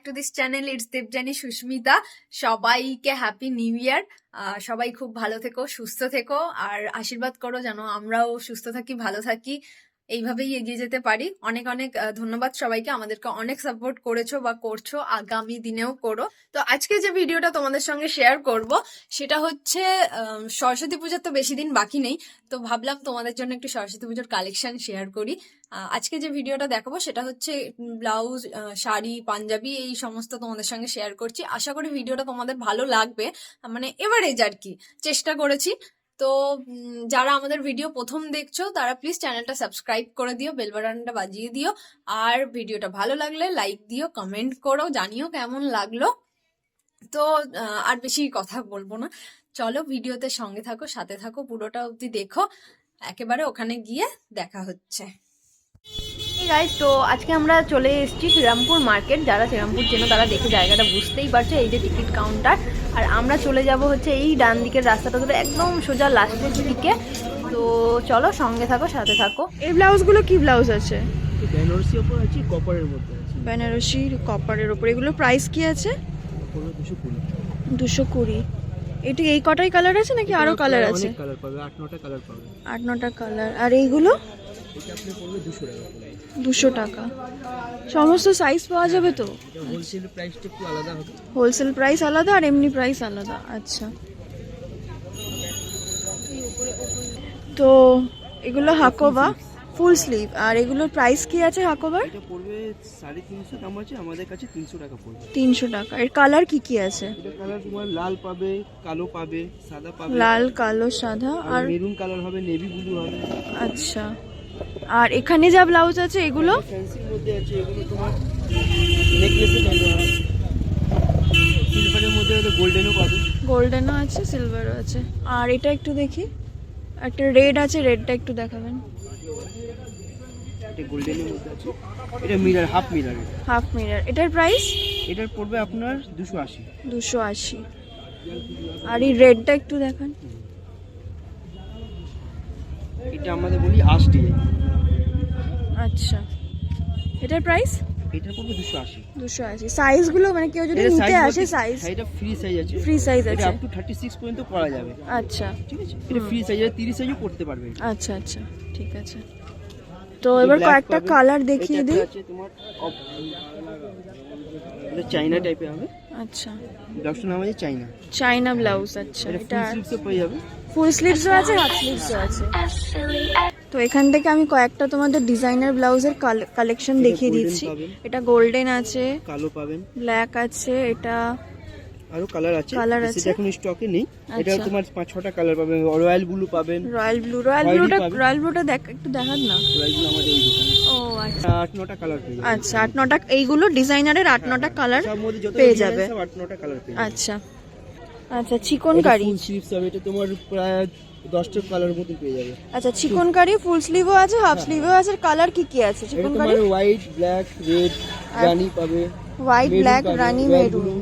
Two this channel. It's Debjani Sushmita. সবাইকে happy new year. সবাই খুব ভালো থেকো, সুস্থ থেকো, আর আশীর্বাদ করো যেন আমরাও সুস্থ থাকি, ভালো থাকি, এইভাবেই এগিয়ে যেতে পারি। অনেক অনেক ধন্যবাদ সবাইকে, আমাদেরকে অনেক সাপোর্ট করেছো বা করছো, আগামী দিনেও করো। তো আজকে যে ভিডিওটা তোমাদের সঙ্গে শেয়ার করব সেটা হচ্ছে সরস্বতী পূজার তো বেশি দিন বাকি নেই, তো ভাবলাম তোমাদের জন্য একটু সরস্বতী পুজোর কালেকশন শেয়ার করি। আজকে যে ভিডিওটা দেখাবো সেটা হচ্ছে ব্লাউজ, শাড়ি, পাঞ্জাবি, এই সমস্ত তোমাদের সঙ্গে শেয়ার করছি। আশা করি ভিডিওটা তোমাদের ভালো লাগবে, মানে এভারেজ আর কি চেষ্টা করেছি। তো যারা আমাদের ভিডিও প্রথম দেখছো তারা প্লিজ চ্যানেলটা সাবস্ক্রাইব করে দিও, বেল বাটনটা বাজিয়ে দিও, আর ভিডিওটা ভালো লাগলে লাইক দিও, কমেন্ট করো, জানিও কেমন লাগলো। তো আর বেশি কথা বলবো না, চলো ভিডিওতে সঙ্গে থাকো, সাথে থাকো, পুরোটা অবধি দেখো, একেবারে ওখানে গিয়ে দেখা হচ্ছে। গাইস, তো আজকে আমরা চলে এসেছি শ্রীরামপুর মার্কেট। যারা শ্রীরামপুর চেনো তারা দেখে জায়গাটা বুঝতেই পারছে। এই যে টিকিট কাউন্টার, আর আমরা চলে যাব হচ্ছে এই ডান দিকের রাস্তাটা ধরে একদম সোজা লাস্টের দিকে। তো চলো সঙ্গে থাকো, সাথে থাকো। এই ব্লাউজগুলো কি ব্লাউজ আছে? বেনারসি ওপর আছে, কপারের মধ্যে আছে। বেনারসি কপারের ওপর। এগুলো প্রাইস কি আছে? 220। এটা এই কটাই কালার আছে নাকি আরো কালার আছে? অনেক কালার পাবে, 8-9টা কালার পাবে। 8-9টা কালার। আর এইগুলো এটা আপনি পড়বে 200 টাকা করে। 200 টাকা। সমস্ত সাইজ পাওয়া যাবে তো? হোলসেল প্রাইসটা একটু আলাদা হবে। হোলসেল প্রাইস আলাদা আর এমনি প্রাইস আলাদা। আচ্ছা, তো এগুলো হাকোবা ফুল স্লিভ। আর এগুলোর প্রাইস কি আছে হাকোবার? এটা পড়বে 350 দাম আছে, আমাদের কাছে 300 টাকা পড়বে। 300 টাকা। এর কালার কি কি আছে? এটা কালার তোমার লাল পাবে, কালো পাবে, সাদা পাবে। লাল, কালো, সাদা আর মেরুন কালার হবে, নেভি ব্লু হবে। আচ্ছা, আর এখানে যা ব্লাউজ আছে এগুলো ফ্যান্সির মধ্যে আছে। এগুলো তোমার নেকলেসে পাবে, সিলভারের মধ্যে হলে গোল্ডেনও পাবে। গোল্ডেনও আছে, সিলভারও আছে। আর এটা একটু দেখি, একটা রেড আছে, রেডটা একটু দেখাবেন। এটা গোল্ডেনের মধ্যে আছে। এটা mirror, half mirror. Half mirror. এটার প্রাইস? এটার পড়বে আপনার 280। 280। আর এই রেডটা একটু দেখান। এটা আমাদের বলি আশ ডিজাইন। আচ্ছা, এটার প্রাইস? এটা পড়বে 280। 280। সাইজগুলো মানে কেউ যদি নিতে আসে সাইজ? এটা ফ্রি সাইজ আছে। ফ্রি সাইজ আছে। এটা আপ টু 36 পর্যন্ত পরা যাবে। আচ্ছা, ঠিক আছে। এটা ফ্রি সাইজ আছে, 30 সাইজও পড়তে পারবে। আচ্ছা আচ্ছা, ঠিক আছে। তো এবার কয়েকটা কালার দেখিয়ে দিই। আছে তোমার এটা চাইনা টাইপের হবে। আচ্ছা, ব্লাউজটার নাম আছে চাইনা। চাইনা ব্লাউজ। আচ্ছা, এটা ফুল স্লিভসও পেয়ে যাবে। ফুল স্লিভসও আছে, হাফ স্লিভসও আছে। তো এখান থেকে আমি কয়েকটা তোমাদের ডিজাইনার ব্লাউজের কালেকশন দেখিয়ে দিচ্ছি। এটা গোল্ডেন আছে, কালো পাবেন, ব্ল্যাক আছে, এটা আরো কালার আছে। আছে। এটা এখন স্টকে নেই। এটা আচ্ছা। তোমার 5-6টা কালার পাবেন। রয়্যাল ব্লু পাবেন। রয়্যাল ব্লুটা দেখ, একটু দেখান না। রয়্যাল ব্লু আমাদের এই দোকানে। ও আচ্ছা, 8-9টা কালার পেয়ে যাবে। আচ্ছা 8-9টা। এইগুলো ডিজাইনারের 8-9টা কালার সব মধ্যে যত পেয়ে যাবে। সব 8-9টা কালার পেয়ে যাবে। আচ্ছা আচ্ছা, চিকনকারি। ফুল স্লিভস হবে, এটা তোমার প্রায় 10টা কালার মতো পেয়ে যাবে। আচ্ছা, চিকনকারি ফুল স্লিভও আছে, হাফ স্লিভও আছে। কালার কি কি আছে এটা চিকনকারি? তোমার হোয়াইট, ব্ল্যাক, রেড, রানী পাবে। হোয়াইট, মেরুন ব্ল্যাক, পাবে, রানী, রয়্যাল মেরুন। ব্লু,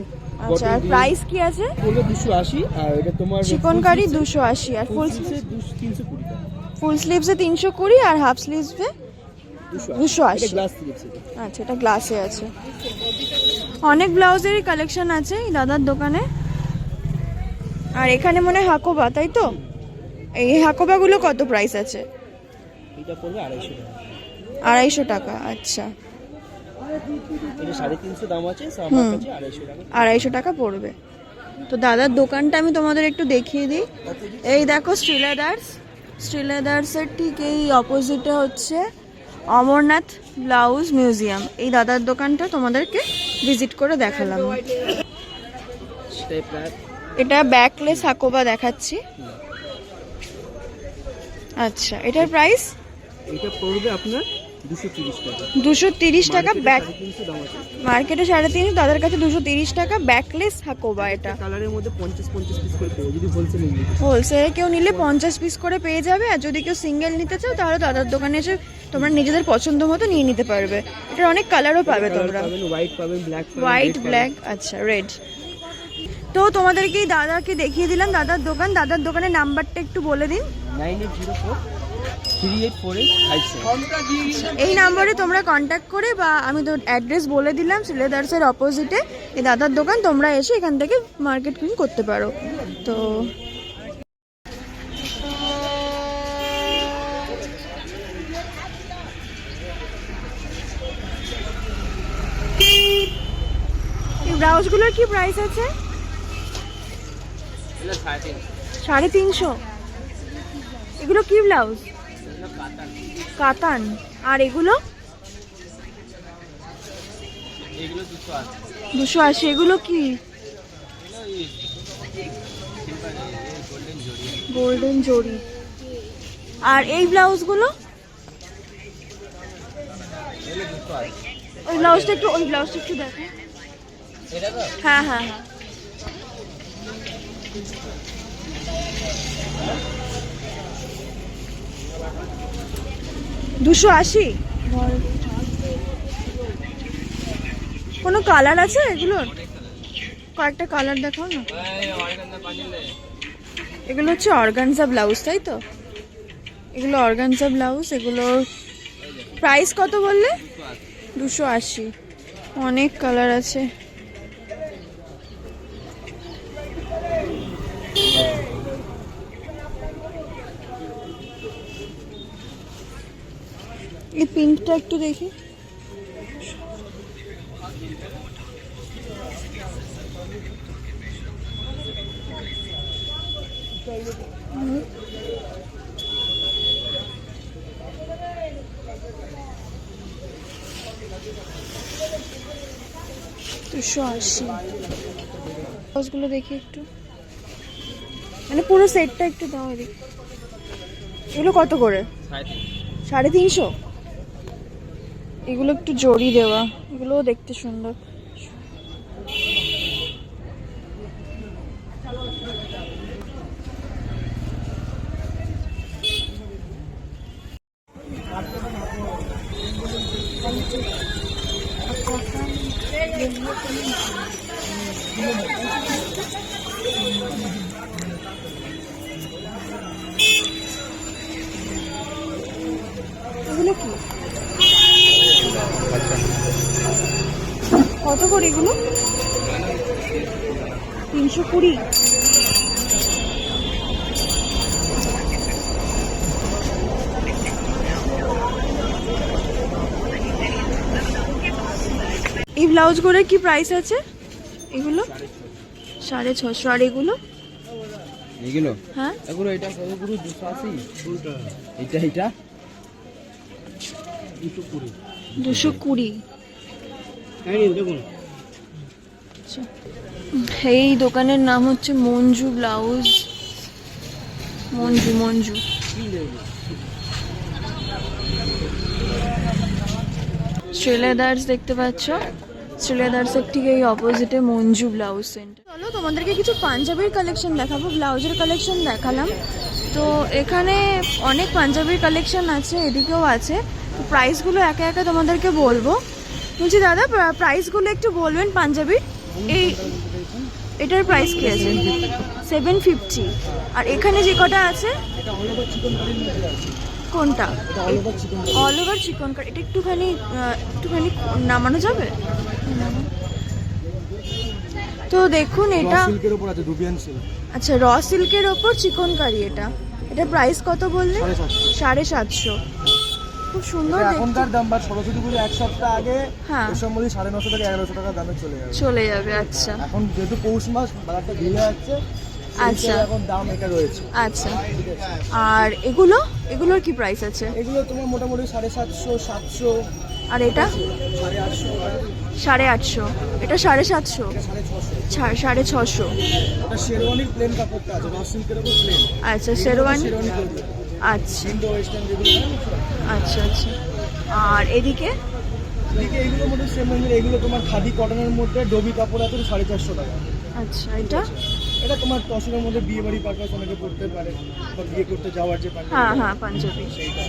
আচ্ছা, আর বটল প্রাইস কি আছে? পড়বে 280। আর এটা তোমার চিকনকারি 280 আর ফুল স্লিভসে 320 টাকা। ফুল স্লিভসে 320 আর হাফ স্লিভসে 280। এটা গ্লাস স্লিভস। আচ্ছা, এটা গ্লাসে আছে। অনেক ব্লাউজেরই কালেকশন আছে এই দাদার দোকানে। আর এখানে মনে হয় হাকোবা, তাই তো? এই হাকোবাগুলো কত প্রাইস আছে? এটা পড়বে 250 টাকা। 250 টাকা। আচ্ছা, এটা 350 দাম আছে, আমার কাছে 250 টাকা। 250 টাকা পড়বে। তো দাদার দোকানটা আমি তোমাদের একটু দেখিয়ে দিই। এই দেখো শ্রীলেদার্সের ঠিক এই অপোজিটে হচ্ছে অমরনাথ ব্লাউজ মিউজিয়াম। এই দাদার দোকানটা তোমাদেরকে ভিজিট করে দেখালাম। এটা ব্যাকলেস হাকোবা দেখাচ্ছি। আচ্ছা, এটার প্রাইস? এটা পড়বে আপনার 230 টাকা। 230 টাকা। ব্যাক 350 দাম আছে। মার্কেটে 350, তাদের কাছে 230 টাকা। ব্যাকলেস হাকোবা। এটা কালারের মধ্যে 50-50 পিস করে পেয়ে যদি হোলসেল নিতে। হোলসেলে কেউ নিলে 50 পিস করে পেয়ে যাবে। আর যদি কেউ সিঙ্গেল নিতে চাও তাহলে দাদার দোকানে এসে তোমরা নিজেদের পছন্দ মতো নিয়ে নিতে পারবে। এটার অনেক কালারও পাবে তোমরা। হোয়াইট পাবেন, ব্ল্যাক পাবেন, হোয়াইট, ব্ল্যাক, আচ্ছা রেড। তো তোমাদেরকে এই দাদাকে দেখিয়ে দিলাম দাদার দোকান। দাদার দোকানের নাম্বারটা একটু বলে দিন। 9804 384857। এই নম্বরে তোমরা কন্ট্যাক্ট করে, বা আমি তো অ্যাড্রেস বলে দিলাম, শ্রীলেদার্সের অপোজিটে এই দাদার দোকান, তোমরা এসে এখান থেকে মার্কেট ক্লিন করতে পারো। তো এই ব্লাউজগুলোর কি প্রাইস আছে? 350। এগুলো কি ব্লাউজ? কাতান। আর এগুলো 280। এগুলো কি? গোল্ডেন জরি। আর এই ব্লাউজগুলো? ওই ব্লাউজটা একটু দেখো। হ্যাঁ হ্যাঁ হ্যাঁ। $280। কোনো কালার আছে এগুলোর? কয়েকটা কালার দেখাও না। এগুলো হচ্ছে অর্গানজা ব্লাউজ, তাই তো? এগুলো অর্গানজা ব্লাউজ। এগুলোর প্রাইস কত বললে? 280। অনেক কালার আছে। এই পিঙ্কটা একটু দেখি। $280 দেখি একটু, মানে পুরো সেটটা একটু দাও এদিকে। এগুলো কত করে? 350। এগুলো একটু জড়ি দেওয়া, এগুলোও দেখতে সুন্দর। এগুলো কি? কত করে এগুলো? 320। এই ব্লাউজ করে কি প্রাইস আছে? এগুলো 650। আর এগুলো? হ্যাঁ এগুলো এটা পুরো 280। এটা 220। দেখুন। এই দোকানের নাম হচ্ছে মঞ্জু ব্লাউজ। মঞ্জু। শ্রীলেদার্স দেখতে পাচ্ছ, শ্রীলেদার্সের ঠিক এই অপোজিটে মঞ্জু ব্লাউজ সেন্টার। চলো তোমাদেরকে কিছু পাঞ্জাবির কালেকশন দেখাবো। ব্লাউজের কালেকশন দেখালাম, তো এখানে অনেক পাঞ্জাবির কালেকশন আছে, এদিকেও আছে। প্রাইসগুলো একে একে তোমাদেরকে বলবো। বলছি দাদা, প্রাইসগুলো একটু বলবেন পাঞ্জাবির। এটার প্রাইস কি আছে? 750। আর এখানে যে কটা আছে? কোনটা? অল ওভার চিকন কাট। এটা একটুখানি নামানো যাবে? তো দেখুন, এটা আচ্ছা র সিল্কের ওপর চিকন কারি। এটা প্রাইস কত বললে? 750। খুব সুন্দর এখনকার দাম, বা সরস্বতী পুজো এক সপ্তাহ আগে হ্যাঁ এর সম্বন্ধে 950 থেকে 1100 টাকা দামে চলে যাবে। আচ্ছা এখন যেহেতু পৌষ মাস, বাজারটা ভিড় যাচ্ছে, আচ্ছা এখন দাম এটা রয়েছে। আচ্ছা। আর এগুলোর কি প্রাইস আছে? এগুলো তোমার মোটামুটি 750, 700। আর এটা 850। এটা 750। 650। এটা শেরওয়ানির প্লেন কাপড়টা আছে, র সিল্কের উপর প্লেন। আচ্ছা শেরওয়ানি। করবে আচ্ছা ইন্দো ওয়েস্টার্ন যেগুলো হয় না। আচ্ছা। আর এদিকে এগুলো মধ্যে সেম রেঞ্জের। এগুলো তোমার খাদি কটনের মধ্যে ডবি কাপড় আছে, 450 টাকা। আচ্ছা। এটা তোমার তসরের মধ্যে বিয়ে বাড়ি পারপাস অনেকে পড়তে পারে, বা বিয়ে করতে যাওয়ার যে পাঞ্জাবি। হ্যাঁ পাঞ্জাবি। সেইটা।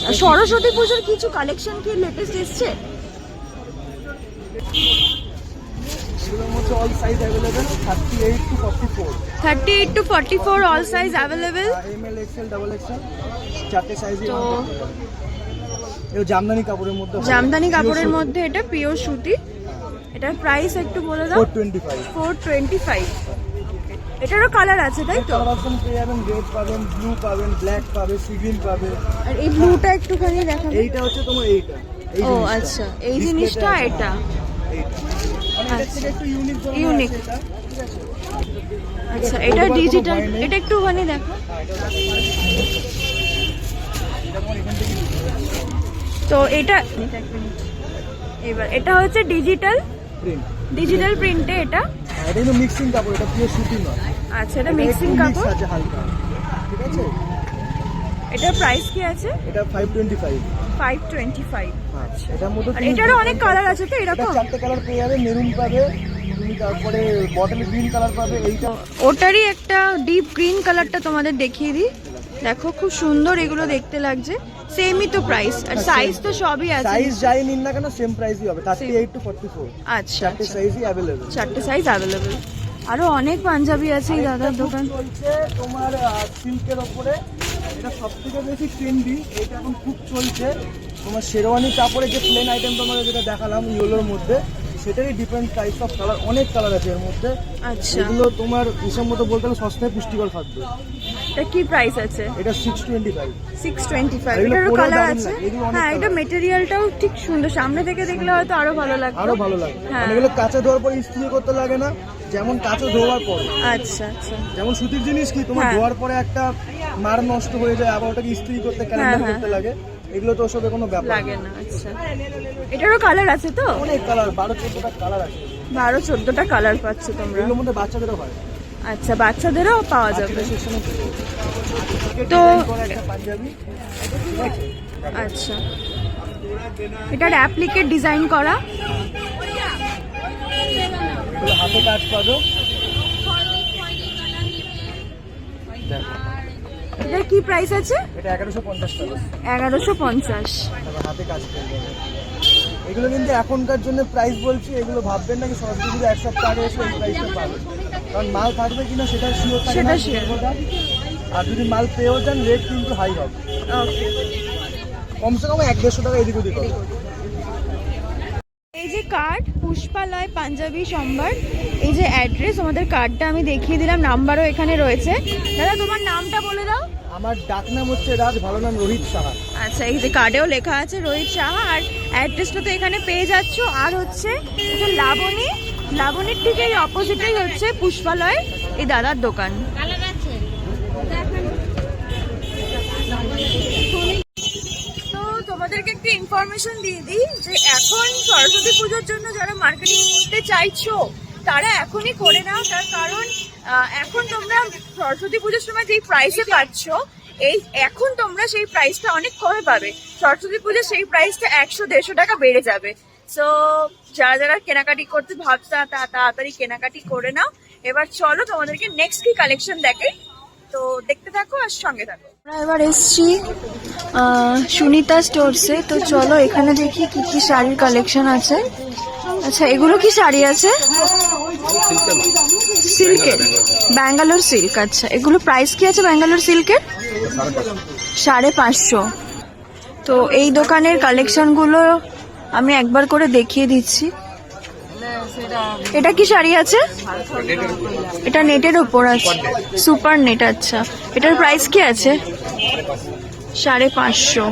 আর সরস্বতী পুজোর কিছু কালেকশন কি লেটেস্ট এসছে? এগুলোর মধ্যে all size available 38 to 44 38 to 44 all size available. ML XL double XL চারটে সাইজে। তো এও জামদানি কাপড়ের মধ্যে হবে। জামদানি কাপড়ের মধ্যে এটা পিওর সুতি। এটার প্রাইস একটু বলে দাও। 425। 425। এটারও কালার আছে তাই তো? কালার অপশন পেয়ে যাবেন, রেড পাবেন, ব্লু পাবেন, ব্ল্যাক পাবে, সি গ্রিন পাবে। আর এই ব্লুটা একটুখানি দেখাবে। এইটা হচ্ছে তোমার এইটা এই ও জিনিসটা। আচ্ছা, এই জিনিসটা এটা। এইটা মানে এটা থেকে একটু ইউনিক ধরনের ইউনিক। আছে এটা, ঠিক আছে? আচ্ছা, এটা কোনো ডিজিটাল। ভয় নেই। এটা একটুখানি দেখো। এটা তোমার এখান থেকে তো এটা এবার এটা হচ্ছে ডিজিটাল প্রিন্ট। প্রিন্টে এটা। এটা কিন্তু মিক্সিং কাপড়, এটা পিওর সুতি নয়। আচ্ছা, এটা এটা মিক্সিং একটু mix কাপড়। আছে হালকা, ঠিক আছে? এটার প্রাইস কি আছে? এটা 525। 525। আচ্ছা, এটার মধ্যে আর তুমি এটারও অনেক কালার আছে তো এটা এরকম? চারটে কালার পেয়ে যাবে, মেরুন পাবে তুমি, তারপরে বটল গ্রিন কালার পাবে। এইটা ওটারই একটা ডিপ গ্রিন কালারটা তোমাদের দেখিয়ে দিই। দেখো খুব সুন্দর এগুলো দেখতে লাগছে। সেমই তো প্রাইস আর সাইজ তো সবই আছে। সাইজ যাই নিন না কেন সেম প্রাইসই হবে, 38 to 44। আচ্ছা, চারটে সাইজই अवेलेबल। চারটে সাইজ অ্যাভেলেবেল। আরো অনেক পাঞ্জাবি আছে এই দাদার দোকান। চলছে তোমার সিল্কের উপরে, এটা সবথেকে বেশি ট্রেন্ডি, এটা এখন খুব চলছে। তোমার শেরওয়ানি কাপড়ে যে প্লেন আইটেম তোমাদের যেটা দেখালাম ইয়েলোর মধ্যে, সেটারই ডিফারেন্ট টাইপস অফ কালার, অনেক কালার আছে এর মধ্যে। আচ্ছা, এগুলো তোমার হিসাব মতো বলতে গেলে সস্তায় পুষ্টিকর খাদ্য। এটা কি প্রাইস আছে? এটা 625। 625। এগুলো এটারও পরেও কালার দারুণ আছে। লাগে, এগুলো অনেক হ্যাঁ, এটা colour। মেটেরিয়ালটাও ঠিক সুন্দর। সামনে থেকে দেখলে হয়তো আরো ভালো লাগবে। আরো ভালো লাগে, হ্যাঁ। মানে এগুলো কাঁচা ধোয়ার পর ইস্ত্রি করতে লাগে না, যেমন কাঁচা ধোয়ার পর। আচ্ছা আচ্ছা। যেমন সুতির জিনিস কি তোমার হ্যাঁ। ধোয়ার পরে একটা মার নষ্ট হয়ে যায়, আবার ওটাকে ইস্ত্রি করতে ক্যালেন্ডার হ্যাঁ, করতে লাগে, এগুলো তো ওসবে কোনো ব্যাপার লাগে না। আচ্ছা, এটারও কালার আছে তো? অনেক কালার, 12-14টা কালার আছে। 12-14টা কালার পাচ্ছ তোমরা। এগুলোর মধ্যে বাচ্চাদেরও হয়, আচ্ছা, বাচ্চাদেরও পাওয়া যাবে। বাচ্চাদের সেকশনে তো একটা পাঞ্জাবি, ঠিক আছে? আচ্ছা, এটার অ্যাপ্লিকেট ডিজাইন করা। এগুলো হাতে কাজ পাবে। দেখো, এটার কি প্রাইস আছে? এটা 1150 টাকা। 1150। তারপর হাতে কাজ করবে। এগুলো কিন্তু এখনকার জন্য প্রাইস বলছি, এগুলো ভাববেন না কি সরস্বতী পুজো এক সপ্তাহ আগে এসে এই প্রাইসটা পাবে, কারণ মাল থাকবে কিনা সেটা শিওর থাকে সেটা না, sure। কথা। আর যদি মাল পেয়েও যান রেট কিন্তু হাই হবে, ওকে। কমসে কম 100-150 টাকা এদিক ওদিক হবে। এই যে কার্ড, পুষ্পালয় পাঞ্জাবি সম্ভার, এই যে অ্যাড্রেস, আমাদের কার্ডটা আমি দেখিয়ে দিলাম, নাম্বারও এখানে রয়েছে। দাদা তোমার নামটা বলে দাও। আমার ডাকনাম হচ্ছে রাজ, ভালো নাম রোহিত সাহা। আচ্ছা, এই যে কার্ডেও লেখা আছে রোহিত সাহা, আর অ্যাড্রেসটা তো এখানে পেয়ে যাচ্ছ। আর হচ্ছে এই যে লাবণীর ঠিক এই অপোজিটেই হচ্ছে পুষ্পালয় এই দাদার দোকান। তো তোমাদেরকে একটু ইনফরমেশন দিয়ে দিই যে এখন সরস্বতী পুজোর জন্য যারা মার্কেটিং করতে চাইছো তারা এখনই করে নাও। তার কারণ এখন তোমরা সরস্বতী পুজোর সময় যেই প্রাইসে পাচ্ছ, এখন তোমরা সেই প্রাইসটা অনেক কমে পাবে। সরস্বতী পুজো সেই প্রাইসটা 100-150 টাকা বেড়ে যাবে। সো যারা কেনাকাটি করতে ভাবছা তাড়াতাড়ি কেনাকাটি করে নাও। এবার চলো তোমাদেরকে নেক্সট কি কালেকশন দেখে, তো দেখতে থাকো আর সঙ্গে থাকো। আমরা এবার এসছি সুনিতা স্টোরসে। তো চলো এখানে দেখি কি কি শাড়ির কালেকশন আছে। আচ্ছা, এগুলো কি শাড়ি আছে? সিল্কের, ব্যাঙ্গালোর সিল্ক। আচ্ছা, এগুলো প্রাইস কি আছে ব্যাঙ্গালোর সিল্কের? 550। তো এই দোকানের কালেকশনগুলো আমি একবার করে দেখিয়ে দিচ্ছি। এটা কি শাড়ি আছে? এটা নেটের ওপর আছে, সুপার নেট। আচ্ছা, এটার প্রাইস কি আছে? 550।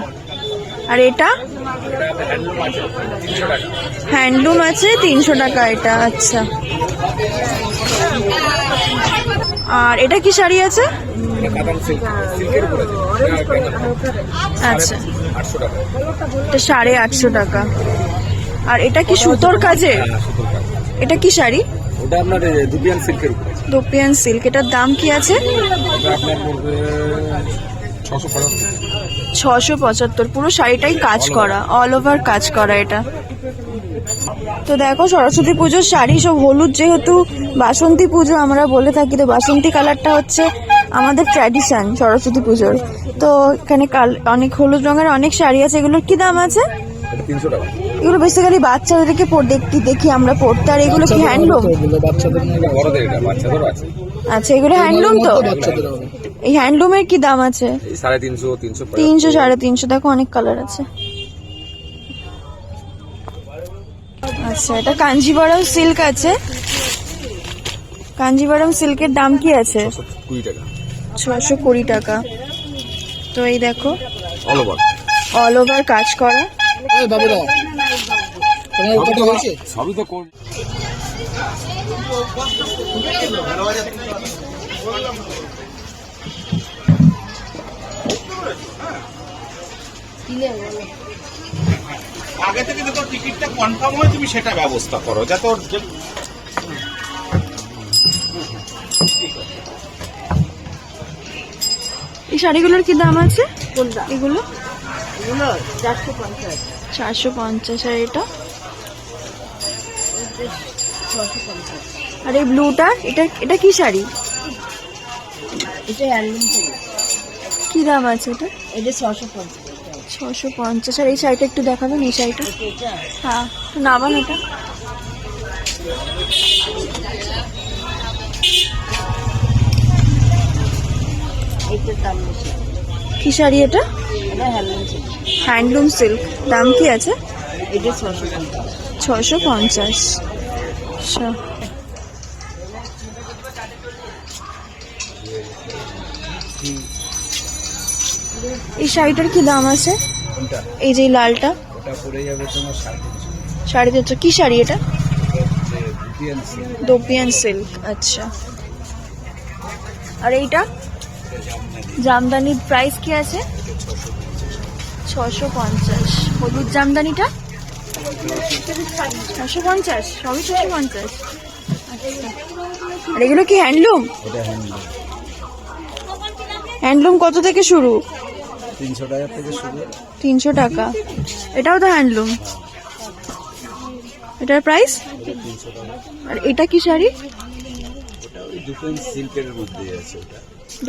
আর এটা হ্যান্ডলুম আছে, 300 টাকা এটা। আচ্ছা, আর এটা কি শাড়ি আছে? আচ্ছা, এটা 850 টাকা। আর এটা কি সুতোর কাজে? এটা কি শাড়ি? ওটা আপনার দুপিয়ান সিল্কের উপরে, দুপিয়ান সিল্ক। এটার দাম কি আছে? এটা আপনার পড়বে 675। 675। পুরো শাড়িটাই কাজ করা, অল ওভার কাজ করা এটা। তো দেখো সরস্বতী পুজোর শাড়ি সব হলুদ, যেহেতু বাসন্তী পুজো আমরা বলে থাকি, তো বাসন্তী কালারটা হচ্ছে আমাদের ট্র্যাডিশন সরস্বতী পুজোর। তো এখানে অনেক হলুদ রঙের অনেক শাড়ি আছে। এগুলোর কি দাম আছে? এটা 300 টাকা। এগুলো বেসিক্যালি বাচ্চাদেরকে দেখতে দেখি আমরা পড়তে। আর এগুলো কি হ্যান্ডলুম? বাচ্চাদের মধ্যে বড়দের এটা বাচ্চাদেরও আছে আচ্ছা, এগুলো হ্যান্ডলুম তো? বাচ্চাদের হবে। এই হ্যান্ডলুমের কি দাম আছে? এই 350 300 300 350। দেখো অনেক কালার আছে। আচ্ছা, এটা কাঞ্জিভারাম সিল্ক আছে। কাঞ্জিভারাম সিল্কের দাম কি আছে? 20 টাকা 620 টাকা। তো এই দেখো অল ওভার অল ওভার কাজ করা। বাবুদা তোমার কত হয়েছে? সবই তো কোন আগে থেকে যত টিকিটটা কনফার্ম হয় তুমি সেটা ব্যবস্থা করো যাতে ওর এই শাড়িগুলোর কি দাম আছে? এগুলো 450। 450। আর এটা? আর এই ব্লুটা, এটা এটা কি শাড়ি? এটা হ্যান্ডলুম থেকে। কি দাম আছে এটা? এটা 650। 650। আর এই শাড়িটা একটু দেখাবেন, এই শাড়িটা? এটা হ্যাঁ, একটু নামান এটা। এইটার দাম বেশি। কি শাড়ি এটা? এটা হ্যান্ডলুম থেকে। Handloom silk. দাম কি আছে? এটা 650। 650। আচ্ছা, এই শাড়িটার কি দাম আছে? কোনটা? এই যে এই লালটা। ওটা পড়ে যাবে তোমার 350। 350। কি শাড়ি এটা? Dupion silk. Dupion silk. আচ্ছা, আর এইটা জামদানির প্রাইস কি আছে? 650। হলুদ জামদানিটা 650। সবই 650। আর এগুলো কি হ্যান্ডলুম? এটা হ্যান্ডলুম। হ্যান্ডলুম কত থেকে শুরু? 300 টাকা থেকে শুরু। 300 টাকা। এটাও তো হ্যান্ডলুম। এটার প্রাইস? আর এটা কি শাড়ি? ওটা ওই দুপিয়ান সিল্কের মধ্যে আছে। ওটা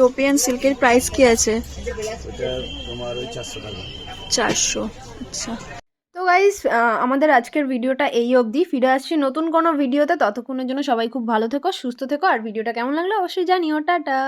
দোপিয়ান সিল্কের প্রাইস কি আছে? ওটা তোমার ওই 400 টাকা। 400। আচ্ছা, তো গাইস আমাদের আজকের ভিডিওটা এই অবধি। ফিরে আসছি নতুন কোনো ভিডিওতে। ততক্ষণের জন্য সবাই খুব ভালো থেকো, সুস্থ থেকো। আর ভিডিওটা কেমন লাগলো অবশ্যই জানিও। টাটা।